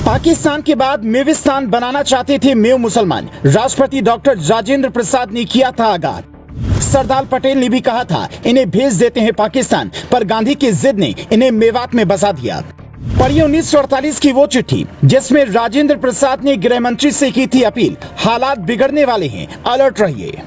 पाकिस्तान के बाद मेविस्तान बनाना चाहते थे मेव मुसलमान। राष्ट्रपति डॉक्टर राजेंद्र प्रसाद ने किया था आगाह। सरदार पटेल ने भी कहा था इन्हें भेज देते हैं पाकिस्तान, पर गांधी की जिद ने इन्हें मेवात में बसा दिया। पढ़िए 1948 की वो चिट्ठी जिसमें राजेंद्र प्रसाद ने गृह मंत्री से की थी अपील, हालात बिगड़ने वाले हैं, अलर्ट रहिए।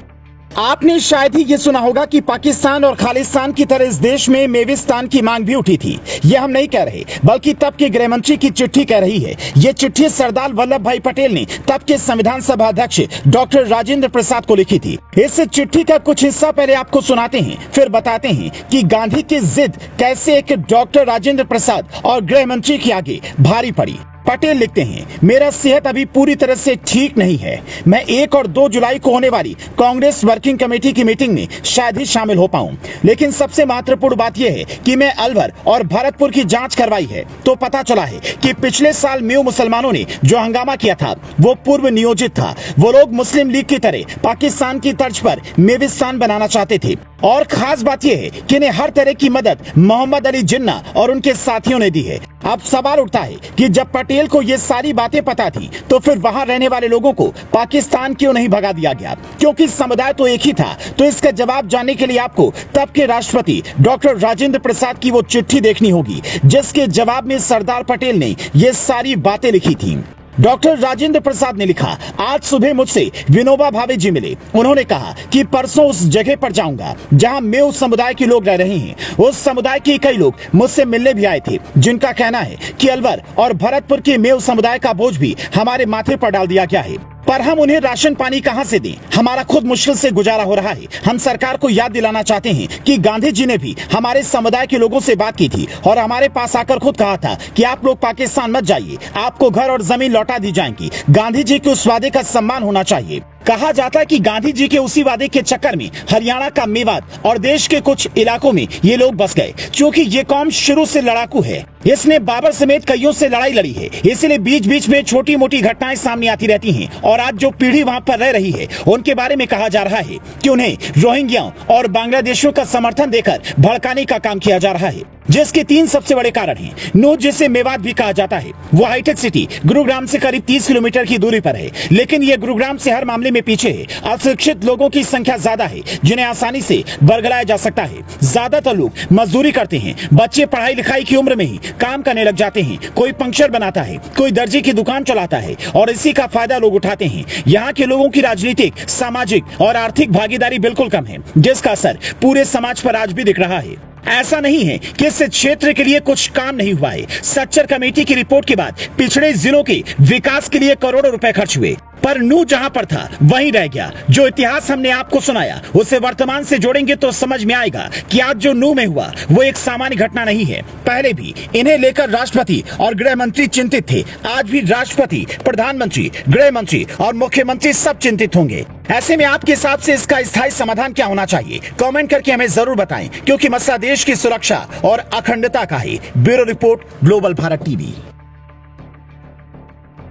आपने शायद ही ये सुना होगा कि पाकिस्तान और खालिस्तान की तरह इस देश में मेविस्तान की मांग भी उठी थी। ये हम नहीं कह रहे, बल्कि तब के गृह मंत्री की चिट्ठी कह रही है। ये चिट्ठी सरदार वल्लभ भाई पटेल ने तब के संविधान सभा अध्यक्ष डॉक्टर राजेंद्र प्रसाद को लिखी थी। इस चिट्ठी का कुछ हिस्सा पहले आपको सुनाते हैं, फिर बताते हैं कि गांधी की जिद कैसे एक डॉक्टर राजेंद्र प्रसाद और गृह मंत्री के आगे भारी पड़ी। पटेल लिखते हैं, मेरा सेहत अभी पूरी तरह से ठीक नहीं है। मैं 1 और 2 जुलाई को होने वाली कांग्रेस वर्किंग कमेटी की मीटिंग में शायद ही शामिल हो पाऊं। लेकिन सबसे महत्वपूर्ण बात यह है कि मैं अलवर और भरतपुर की जांच करवाई है तो पता चला है कि पिछले साल मेव मुसलमानों ने जो हंगामा किया था वो पूर्व नियोजित था। वो लोग मुस्लिम लीग की तरह पाकिस्तान की तर्ज पर मेविस्तान बनाना चाहते थे। और खास बात यह है कि इन्हें हर तरह की मदद मोहम्मद अली जिन्ना और उनके साथियों ने दी है। अब सवाल उठता है कि जब पटेल को ये सारी बातें पता थी तो फिर वहां रहने वाले लोगों को पाकिस्तान क्यों नहीं भगा दिया गया, क्योंकि समुदाय तो एक ही था। तो इसका जवाब जानने के लिए आपको तब के राष्ट्रपति डॉक्टर राजेंद्र प्रसाद की वो चिट्ठी देखनी होगी जिसके जवाब में सरदार पटेल ने ये सारी बातें लिखी थी। डॉक्टर राजेंद्र प्रसाद ने लिखा, आज सुबह मुझसे विनोबा भावे जी मिले। उन्होंने कहा कि परसों उस जगह पर जाऊंगा जहां मेव समुदाय के लोग रह रहे हैं। उस समुदाय के कई लोग मुझसे मिलने भी आए थे, जिनका कहना है कि अलवर और भरतपुर के मेव समुदाय का बोझ भी हमारे माथे पर डाल दिया गया है, पर हम उन्हें राशन पानी कहां से दें? हमारा खुद मुश्किल से गुजारा हो रहा है। हम सरकार को याद दिलाना चाहते हैं कि गांधी जी ने भी हमारे समुदाय के लोगों से बात की थी और हमारे पास आकर खुद कहा था कि आप लोग पाकिस्तान मत जाइए, आपको घर और जमीन लौटा दी जाएंगी। गांधी जी के उस वादे का सम्मान होना चाहिए। कहा जाता है कि गांधी जी के उसी वादे के चक्कर में हरियाणा का मेवात और देश के कुछ इलाकों में ये लोग बस गए। क्योंकि ये कौम शुरू से लड़ाकू है, इसने बाबर समेत कईयों से लड़ाई लड़ी है, इसलिए बीच बीच में छोटी मोटी घटनाएं सामने आती रहती हैं। और आज जो पीढ़ी वहां पर रह रही है उनके बारे में कहा जा रहा है कि उन्हें रोहिंग्याओं और बांग्लादेशियों का समर्थन देकर भड़काने का काम किया जा रहा है, जिसके 3 सबसे बड़े कारण हैं। नूह, जिसे मेवात भी कहा जाता है, वो हाईटेक सिटी गुरुग्राम से करीब 30 किलोमीटर की दूरी पर है, लेकिन ये गुरुग्राम से हर मामले में पीछे है। अशिक्षित लोगों की संख्या ज्यादा है जिन्हें आसानी से बरगलाया जा सकता है। ज्यादातर लोग मजदूरी करते हैं, बच्चे पढ़ाई लिखाई की उम्र में ही काम करने लग जाते हैं। कोई पंक्चर बनाता है, कोई दर्जी की दुकान चलाता है और इसी का फायदा लोग उठाते हैं। यहाँ के लोगों की राजनीतिक, सामाजिक और आर्थिक भागीदारी बिल्कुल कम है, जिसका असर पूरे समाज पर आज भी दिख रहा है। ऐसा नहीं है कि इस क्षेत्र के लिए कुछ काम नहीं हुआ है। सच्चर कमेटी की रिपोर्ट के बाद पिछड़े जिलों के विकास के लिए करोड़ों रुपए खर्च हुए, पर नूह जहां पर था वहीं रह गया। जो इतिहास हमने आपको सुनाया उसे वर्तमान से जोड़ेंगे तो समझ में आएगा कि आज जो नूह में हुआ वो एक सामान्य घटना नहीं है। पहले भी इन्हें लेकर राष्ट्रपति और गृह मंत्री चिंतित थे। आज भी राष्ट्रपति, प्रधानमंत्री, गृह मंत्री और मुख्यमंत्री सब चिंतित होंगे। ऐसे में आपके हिसाब से इसका स्थायी समाधान क्या होना चाहिए? कमेंट करके हमें जरूर बताएं, क्योंकि मसला देश की सुरक्षा और अखंडता का है। Bureau report, global Bharat TV.